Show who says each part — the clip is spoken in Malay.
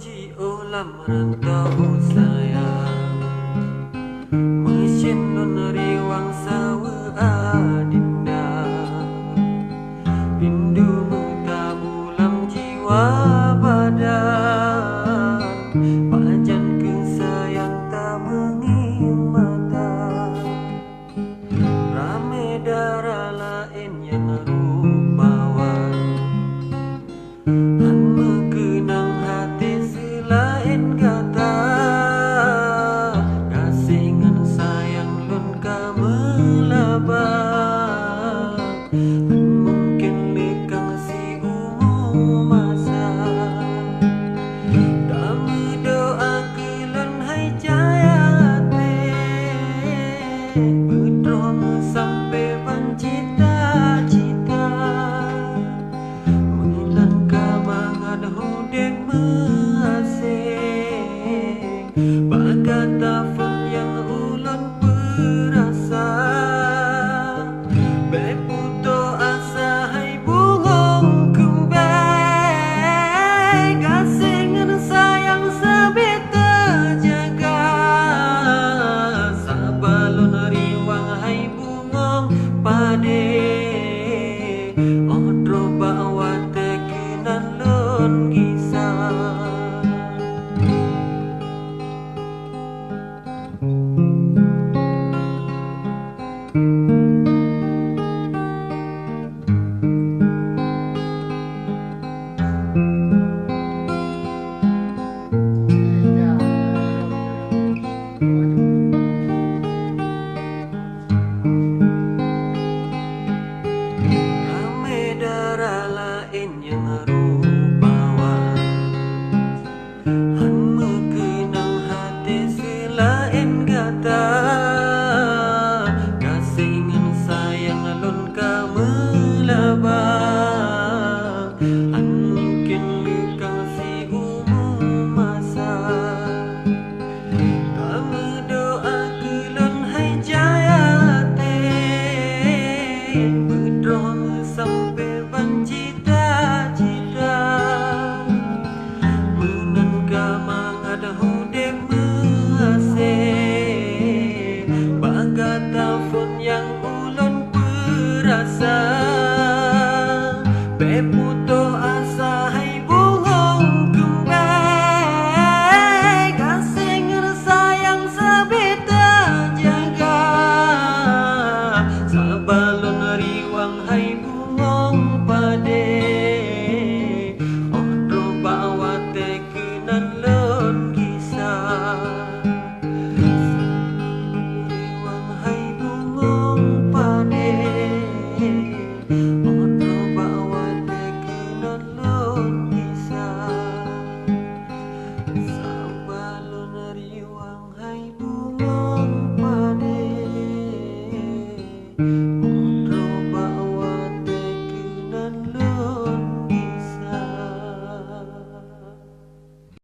Speaker 1: ji ulam rantau saya mesin non riwang sawa adinda rindu mutabulam jiwa badan pajan kesayang tak mengimata rame darah lain yang rupawan mengenang hati selain kata kasingan sayang lun kamelabak mungkin lekang si umum masa kami doa kelun hai jayate bedrom sampai cita-cita hudek mengasing bakat tafun yang ulun perasa beputo asa hai bungong kembang kasingan sayang sebita jaga sabalun riwang hai bungong pade odro bawa tekenan lun yang rupawan han mengenang hati selain kata kasingan sayang alun kamelabak han mungkin lekang si umum masa kami doa kelun hai jayate bedrom sampai yang ulun perasa beputo